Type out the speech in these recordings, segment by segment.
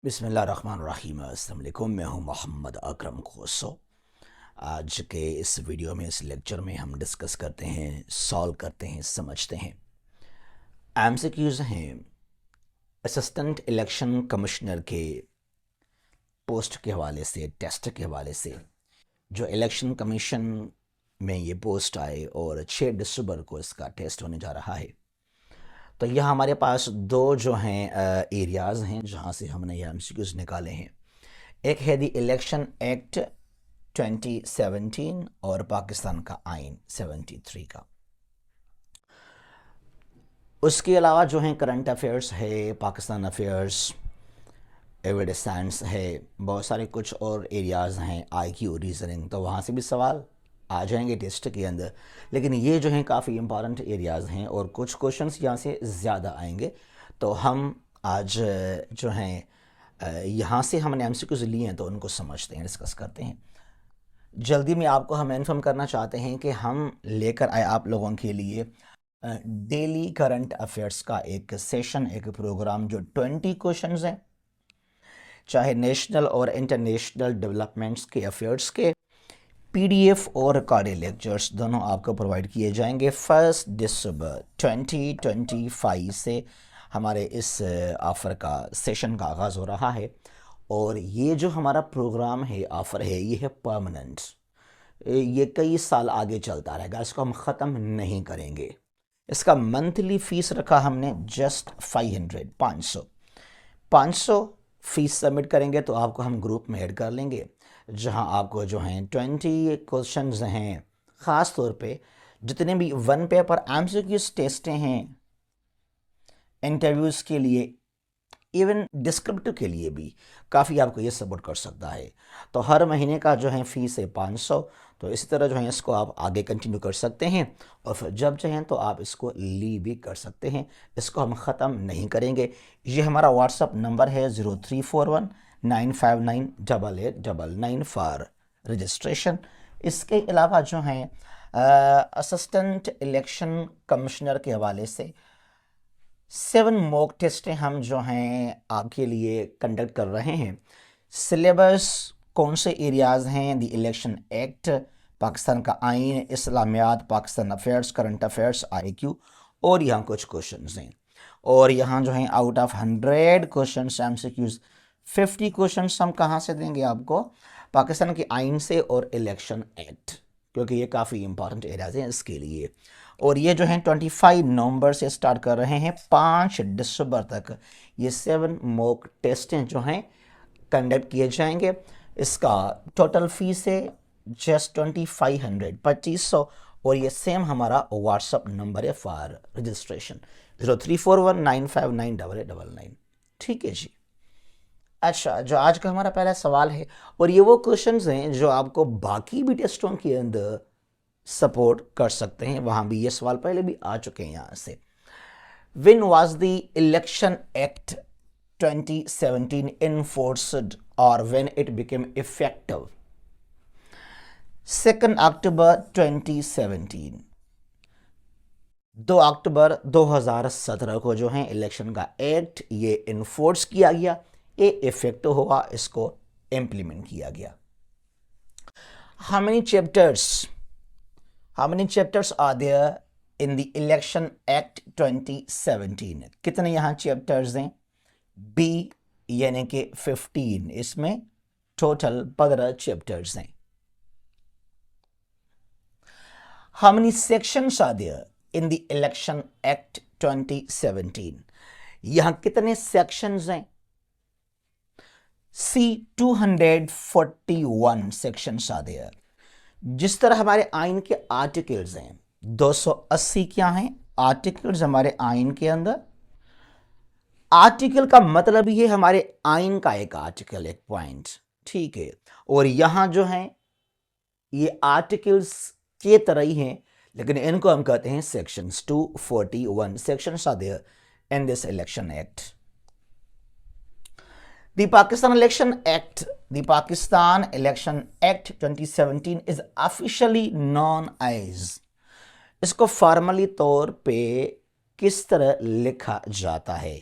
बिस्मिल्लाहिर्रहमानिर्रहीम। अस्सलाम वालेकुम। मैं हूं मोहम्मद अकरम खोसो। आज के इस वीडियो में, इस लेक्चर में हम डिस्कस करते हैं, सॉल्व करते हैं, समझते हैं। एमसीक्यूज़ हैं असिस्टेंट इलेक्शन कमिश्नर के पोस्ट के हवाले से, टेस्ट के हवाले से। जो इलेक्शन कमीशन में ये पोस्ट आए और 6 दिसंबर को इसका टेस्ट होने जा रहा है। तो यह हमारे पास दो जो हैं एरियाज़ हैं जहाँ से हमने ये एमसीक्यूज़ निकाले हैं। एक है द इलेक्शन एक्ट 2017 और पाकिस्तान का आइन 73 का। उसके अलावा जो है करंट अफेयर्स है, पाकिस्तान अफेयर्स, एवरीडे साइंस है, बहुत सारे कुछ और एरियाज़ हैं, आईक्यू, रीजनिंग। तो वहाँ से भी सवाल आ जाएंगे टेस्ट के अंदर। लेकिन ये जो हैं काफ़ी इंपॉर्टेंट एरियाज़ हैं और कुछ क्वेश्चंस यहाँ से ज़्यादा आएंगे। तो हम आज जो हैं यहाँ से हमने एमसीक्यूज़ लिए हैं तो उनको समझते हैं, डिस्कस करते हैं। जल्दी में आपको हम इन्फॉर्म करना चाहते हैं कि हम लेकर आए आप लोगों के लिए डेली करंट अफेयर्स का एक सेशन, एक प्रोग्राम जो 20 क्वेश्चंस हैं, चाहे नेशनल और इंटरनेशनल डेवलपमेंट्स के अफेयर्स के पीडीएफ और रिकॉर्डेड लेक्चर्स दोनों आपको प्रोवाइड किए जाएंगे। 1 दिसंबर 2025 से हमारे इस ऑफ़र का सेशन का आगाज़ हो रहा है। और ये जो हमारा प्रोग्राम है, ऑफ़र है, ये है परमानेंट। ये कई साल आगे चलता रहेगा, इसको हम ख़त्म नहीं करेंगे। इसका मंथली फ़ीस रखा हमने जस्ट 500 फीस सबमिट करेंगे तो आपको हम ग्रुप में ऐड कर लेंगे, जहां आपको जो हैं 20 क्वेश्चंस हैं। ख़ास तौर पे जितने भी वन पेपर एमसीक्यूज़ टेस्टें हैं इंटरव्यूज़ के लिए, इवन डिस्क्रिप्टिव के लिए भी काफ़ी आपको ये सपोर्ट कर सकता है। तो हर महीने का जो है फ़ीस है 500। तो इसी तरह जो है इसको आप आगे कंटिन्यू कर सकते हैं और फिर जब चाहें तो आप इसको लीव भी कर सकते हैं। इसको हम ख़त्म नहीं करेंगे। ये हमारा व्हाट्सअप नंबर है 0341 959 8899 फॉर रजिस्ट्रेशन। इसके अलावा जो हैं असिस्टेंट इलेक्शन कमिश्नर के हवाले से 7 मॉक टेस्टें हम जो हैं आपके लिए कंडक्ट कर रहे हैं। सिलेबस कौन से एरियाज़ हैं? द इलेक्शन एक्ट, पाकिस्तान का आइन, इस्लामियात, Pakistan affairs, current affairs, IQ, और यहाँ कुछ क्वेश्चंस हैं। और यहाँ जो हैं out of 100 questions MCQs 50 questions हम कहाँ से देंगे आपको? पाकिस्तान के आइन से और इलेक्शन एक्ट, क्योंकि ये काफ़ी इंपॉर्टेंट एरियाज हैं इसके लिए। और ये जो है 25 नवंबर से स्टार्ट कर रहे हैं, 5 दिसंबर तक ये 7 मॉक टेस्टें जो हैं कंडक्ट किए जाएंगे। इसका टोटल फीस है जस्ट 2500, 2500। और ये सेम हमारा व्हाट्सअप नंबर है फॉर रजिस्ट्रेशन 0341 959 8899। ठीक है जी। अच्छा, जो आज का हमारा पहला सवाल है, और ये वो क्वेश्चंस हैं जो आपको बाकी भी टेस्टों के अंदर सपोर्ट कर सकते हैं। वहां भी ये सवाल पहले भी आ चुके हैं। यहां से when was the election act 2017 enforced or when it became effective? 2 अक्टूबर 2017, 2 अक्टूबर 2017 को जो है इलेक्शन का एक्ट ये इन्फोर्स किया गया, ये इफेक्टिव हुआ, इसको इम्प्लीमेंट किया गया। How many chapters are there in the Election Act 2017? कितने यहाँ चैप्टर्स हैं? बी यानी कि 15, इसमें टोटल 15 चैप्टर्स हैं। How many sections are there in the Election Act 2017? यहाँ कितने सेक्शंस हैं? सी 241 सेक्शंस आर देयर। जिस तरह हमारे आइन के आर्टिकल्स हैं, 280 क्या हैं आर्टिकल्स हमारे आइन के अंदर। आर्टिकल का मतलब ये हमारे आइन का एक आर्टिकल, एक पॉइंट, ठीक है। और यहां जो है ये आर्टिकल्स के तरह ही हैं, लेकिन इनको हम कहते हैं sections. 241 sections are there in this election act. The Pakistan Election Act 2017 is officially known as, इसको फॉर्मली तौर पे किस तरह लिखा जाता है?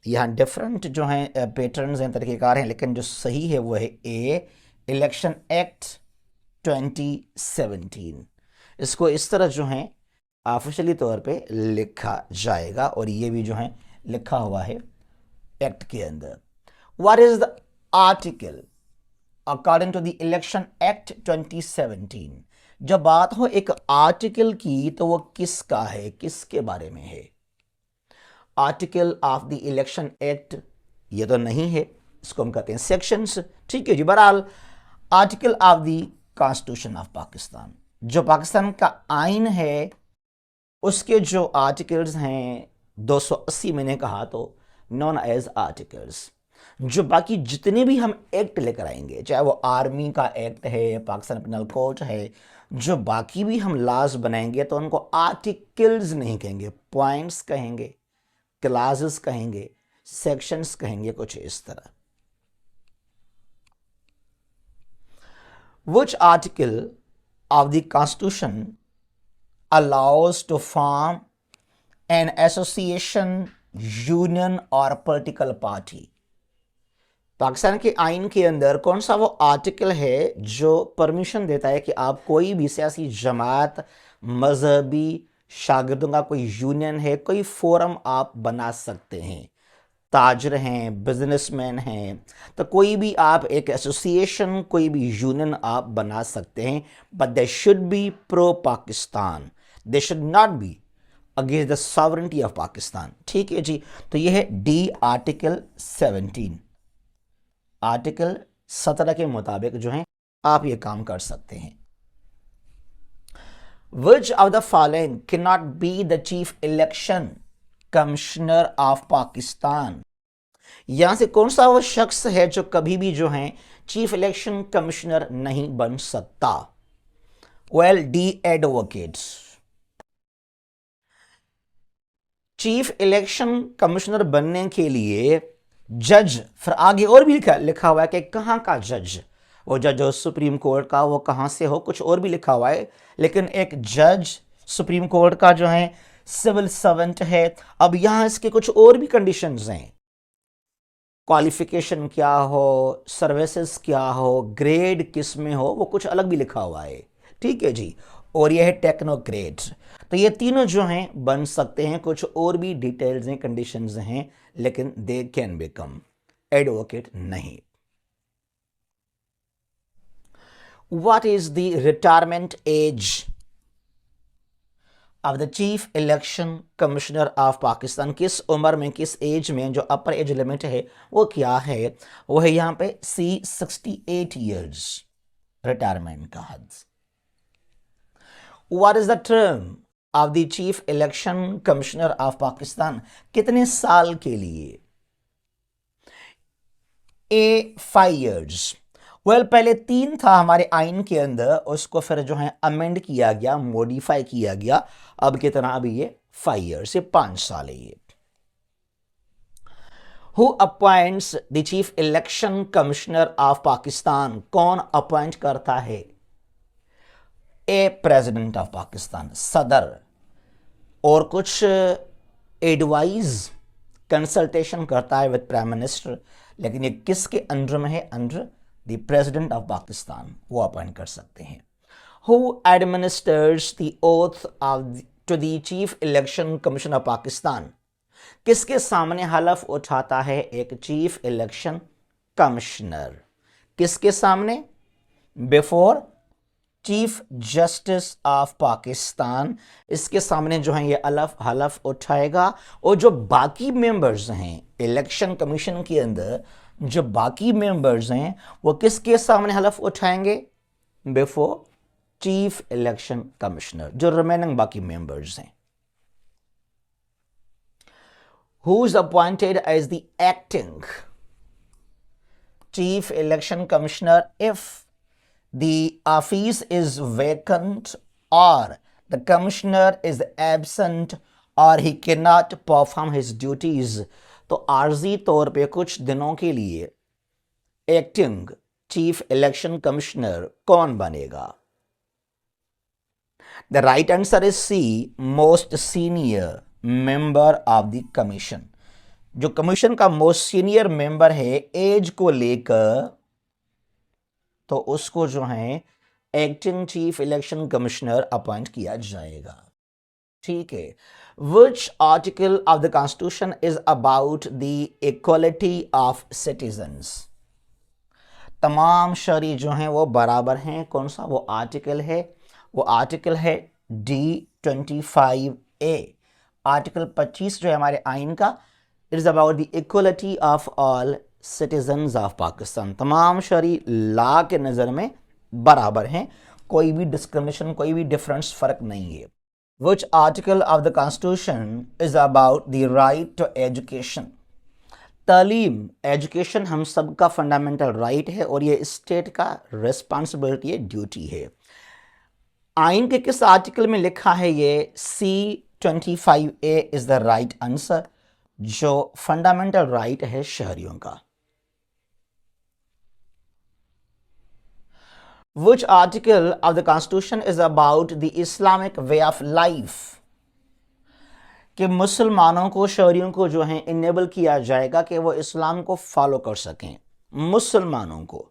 यहाँ डिफरेंट जो हैं पैटर्न्स हैं, तरीक़ेकार हैं, लेकिन जो सही है वो है ए, इलेक्शन एक्ट 2017। इसको इस तरह जो है ऑफिशियली तौर पे लिखा जाएगा, और ये भी जो है लिखा हुआ है एक्ट के अंदर। What is the article according to the election act 2017? जब बात हो एक आर्टिकल की तो वो किसका है, किसके बारे में है? Article of the election act ये तो नहीं है, इसको हम कहते हैं सेक्शंस। ठीक है जी। बहरहाल article of the constitution of Pakistan, जो पाकिस्तान का आइन है, उसके जो आर्टिकल्स हैं 280 मैंने कहा तो नॉन एज आर्टिकल्स। जो बाकी जितने भी हम एक्ट लेकर आएंगे, चाहे वो आर्मी का एक्ट है, पाकिस्तान पिनल कोड है, जो बाकी भी हम लॉज बनाएंगे तो उनको आर्टिकल्स नहीं कहेंगे, पॉइंट्स कहेंगे, क्लासेस कहेंगे, सेक्शंस कहेंगे, कुछ इस तरह। Which article of the Constitution allows to form an association, union or political party? Pakistan के आइन के अंदर कौन सा वो आर्टिकल है जो परमिशन देता है कि आप कोई भी सियासी जमात, मजहबी शागिर्दों का कोई यूनियन है, कोई फोरम आप बना सकते हैं? ताजर हैं, बिजनेसमैन हैं, तो कोई भी आप एक एसोसिएशन, कोई भी यूनियन आप बना सकते हैं, but they should be pro Pakistan, they should not be against the sovereignty of Pakistan. ठीक है जी। तो यह है डी आर्टिकल 17। आर्टिकल 17 के मुताबिक जो है आप ये काम कर सकते हैं। Which of the following cannot be the chief election commissioner of Pakistan? यहां से कौन सा वो शख्स है जो कभी भी जो है चीफ इलेक्शन कमिश्नर नहीं बन सकता? Well, D advocates. Chief election commissioner बनने के लिए जज, फिर आगे और भी लिखा हुआ है कि कहां का जज, वो जज हो सुप्रीम कोर्ट का, वो कहां से हो, कुछ और भी लिखा हुआ है, लेकिन एक जज सुप्रीम कोर्ट का जो है सिविल सर्वेंट है। अब यहां इसके कुछ और भी कंडीशंस हैं, क्वालिफिकेशन क्या हो, सर्विसेज क्या हो, ग्रेड किस में हो, वो कुछ अलग भी लिखा हुआ है। ठीक है जी। और यह है टेक्नोक्रेट। तो ये तीनों जो हैं बन सकते हैं, कुछ और भी डिटेल्स हैं, कंडीशंस हैं, लेकिन दे कैन बिकम एडवोकेट नहीं। What is the retirement age of the chief election commissioner of Pakistan? किस उम्र में, किस एज में जो अपर एज लिमिट है वो क्या है? वो है यहां पे सी 68 ईयर्स रिटायरमेंट का हद। What is the term of the chief election commissioner of Pakistan? कितने साल के लिए? A 5 years। वेल, पहले 3 था हमारे आइन के अंदर, उसको फिर जो है अमेंड किया गया, मॉडिफाई किया गया। अब कितना? अभी ये 5 years से 5 साल है ये। Who appoints the chief election commissioner of Pakistan? कौन अपॉइंट करता है? ए प्रेसिडेंट ऑफ पाकिस्तान, सदर, और कुछ एडवाइज कंसल्टेशन करता है विद प्राइम मिनिस्टर, लेकिन ये किसके अंडर में है? Under the president of Pakistan, वो अपॉइंट कर सकते हैं। Who administers the oath of to the chief election commission of Pakistan? किसके सामने हलफ उठाता है एक चीफ इलेक्शन कमिश्नर? किसके सामने? Before chief justice of Pakistan, इसके सामने जो है ये हलफ उठाएगा। और जो बाकी मेंबर्स हैं इलेक्शन कमीशन के अंदर, जो बाकी मेंबर्स हैं वो किसके सामने हलफ उठाएंगे? बिफोर चीफ इलेक्शन कमिश्नर, जो रिमेनिंग बाकी मेंबर्स हैं। Who is appointed as the acting chief election commissioner if the office is vacant or the commissioner is absent or he cannot perform his duties? तो आर्जी तौर पे कुछ दिनों के लिए एक्टिंग चीफ इलेक्शन कमिश्नर कौन बनेगा? The right answer is C, most senior member of the commission. जो कमीशन का मोस्ट सीनियर मेंबर है एज को लेकर, तो उसको जो है acting chief election commissioner appoint किया जाएगा। ठीक है। Which article of the constitution is about the equality of citizens? तमाम शहरी जो हैं वो बराबर हैं। कौन सा वो आर्टिकल है? वो आर्टिकल है D25A। आर्टिकल 25 जो है हमारे आइन का, it is about the equality of all citizens of Pakistan. तमाम शहरी ला के नज़र में बराबर हैं, कोई भी डिस्क्रिमिनेशन, कोई भी डिफरेंस, फ़र्क नहीं है। Which article of the constitution is about the right to education? तालीम, एजुकेशन हम सबका फंडामेंटल राइट है और ये स्टेट का रिस्पॉन्सिबिलिटी है, ड्यूटी है। आइन के किस आर्टिकल में लिखा है ये? C25A is the right answer, जो फंडामेंटल राइट है शहरियों का। Which article of the constitution is about the Islamic way of life? कि मुसलमानों को, शहरियों को जो है इनेबल किया जाएगा कि वो इस्लाम को फॉलो कर सकें। मुसलमानों को,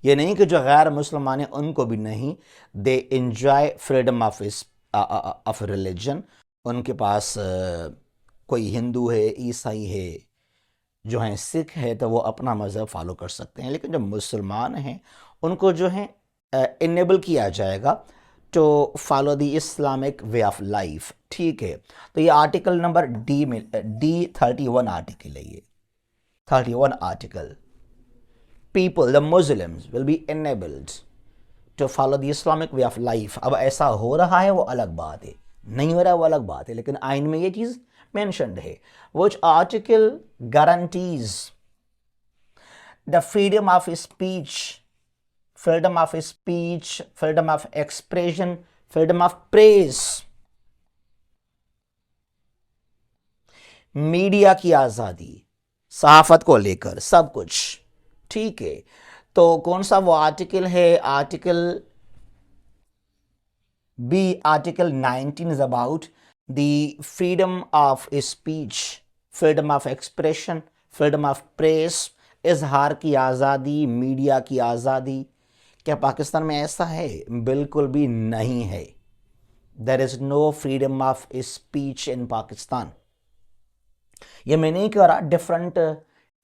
ये नहीं कि जो गैर मुसलमान हैं उनको भी नहीं। They enjoy freedom of religion. उनके पास कोई हिंदू है, ईसाई है, जो हैं सिख है, तो वो अपना मज़हब फॉलो कर सकते हैं। लेकिन जो मुसलमान हैं उनको जो है इनेबल किया जाएगा to follow the Islamic way of life. ठीक है। तो ये आर्टिकल नंबर डी में D31 आर्टिकल है ये, 31 article. People, the Muslims will be enabled to follow the Islamic way of life. अब ऐसा हो रहा है वो अलग बात है, नहीं हो रहा वो अलग बात है, लेकिन आइन में ये चीज़ मेंशन्ड है। Which article guarantees the freedom of speech, freedom of speech, freedom of expression, freedom of praise? Media की आज़ादी, सहाफ़त को लेकर सब कुछ। ठीक है। तो कौन सा वो आर्टिकल है? Article B, article 19 is about the freedom of speech, freedom of expression, freedom of press, इजहार की आज़ादी, मीडिया की आज़ादी। क्या पाकिस्तान में ऐसा है? बिल्कुल भी नहीं है। There is no freedom of speech in Pakistan. ये मैं नहीं कह रहा, डिफरेंट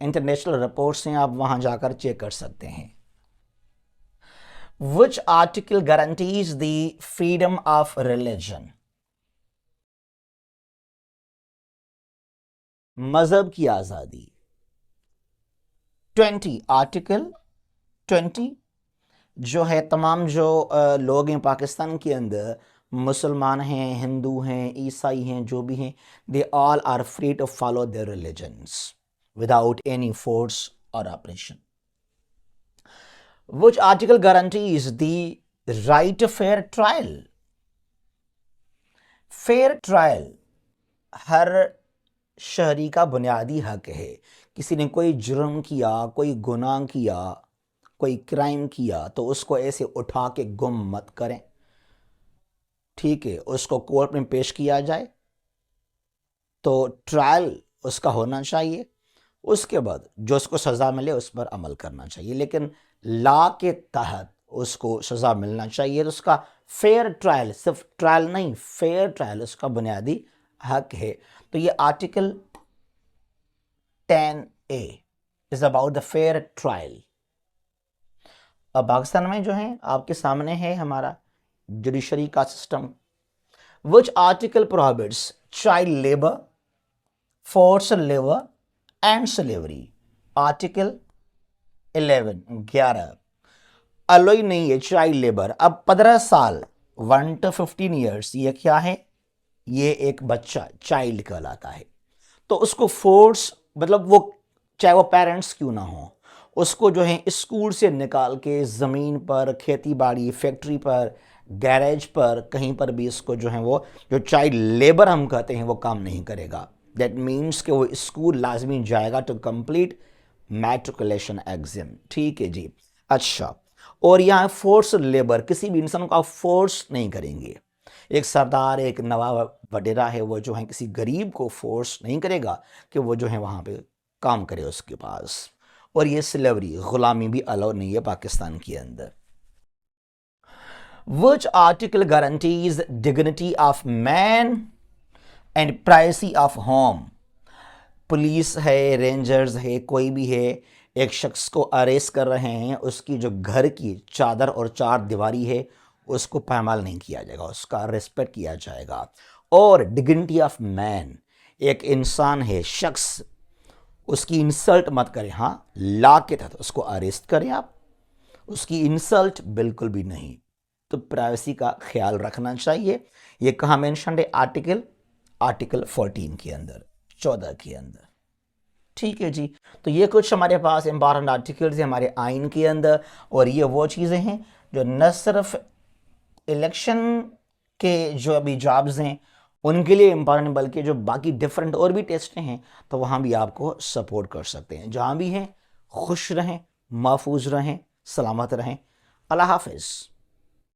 इंटरनेशनल रिपोर्ट्स हैं, आप वहां जाकर चेक कर सकते हैं। विच article guarantees the freedom of religion? मजहब की आज़ादी। 20, आर्टिकल 20 जो है, तमाम जो लोग हैं पाकिस्तान के अंदर, मुसलमान हैं, हिंदू हैं, ईसाई हैं, जो भी हैं, they all are free to follow their religions without any force और operation. Which article guarantees the right to fair trial? Fair trial हर शहरी का बुनियादी हक है। किसी ने कोई जुर्म किया, कोई गुनाह किया, कोई क्राइम किया, तो उसको ऐसे उठा के गुम मत करें। ठीक है, उसको कोर्ट में पेश किया जाए, तो ट्रायल उसका होना चाहिए, उसके बाद जो उसको सज़ा मिले उस पर अमल करना चाहिए, लेकिन लॉ के तहत उसको सज़ा मिलना चाहिए। तो उसका फेयर ट्रायल, सिर्फ ट्रायल नहीं, फेयर ट्रायल उसका बुनियादी हक है। तो ये article 10A is about the fair trial. अब पाकिस्तान में जो है आपके सामने है हमारा जुडिशरी का system. Which article prohibits child labour, force labour and slavery? Article 11 alloy नहीं है चाइल्ड लेबर। अब 15 साल 1 to 15 ईयर्स, ये क्या है? ये एक बच्चा चाइल्ड कहलाता है। तो उसको फोर्स, मतलब वो चाहे वो पेरेंट्स क्यों ना हो, उसको जो है स्कूल से निकाल के ज़मीन पर, खेती बाड़ी, फैक्ट्री पर, गैरेज पर, कहीं पर भी इसको जो है वो जो चाइल्ड लेबर हम कहते हैं वो काम नहीं करेगा। दैट मीन्स कि वो स्कूल लाजमी जाएगा टू कंप्लीट मैट्रिकुलेशन एग्जाम। ठीक है जी। अच्छा, और यहाँ फोर्स लेबर, किसी भी इंसान को आप फोर्स नहीं करेंगे एक सरदार, एक नवाब वडेरा है, वो जो है किसी गरीब को फोर्स नहीं करेगा कि वो जो है वहाँ पे काम करे उसके पास। और ये स्लेवरी, गुलामी भी अलाउ नहीं है पाकिस्तान के अंदर। Which article guarantees dignity of man and privacy of home? Police है, रेंजर्स है, कोई भी है, एक शख्स को अरेस्ट कर रहे हैं, उसकी जो घर की चादर और चार दीवारी है उसको पामाल नहीं किया जाएगा, उसका रिस्पेक्ट किया जाएगा। और डिग्निटी ऑफ मैन, एक इंसान है, शख्स, उसकी इंसल्ट मत करें। हाँ, लॉ के तहत उसको अरेस्ट करें आप, उसकी इंसल्ट बिल्कुल भी नहीं। तो प्राइवेसी का ख्याल रखना चाहिए। ये कहाँ मेंशन है? आर्टिकल 14 के अंदर, 14 के अंदर। ठीक है जी। तो ये कुछ हमारे पास इंपॉर्टेंट आर्टिकल्स हैं हमारे आइन के अंदर, और ये वो चीज़ें हैं जो न सिर्फ इलेक्शन के जो अभी जॉब्स हैं उनके लिए इम्पॉर्टेंट, बल्कि जो बाकी डिफरेंट और भी टेस्ट हैं तो वहाँ भी आपको सपोर्ट कर सकते हैं। जहाँ भी हैं खुश रहें, महफूज रहें, सलामत रहें। अल्लाह हाफिज़।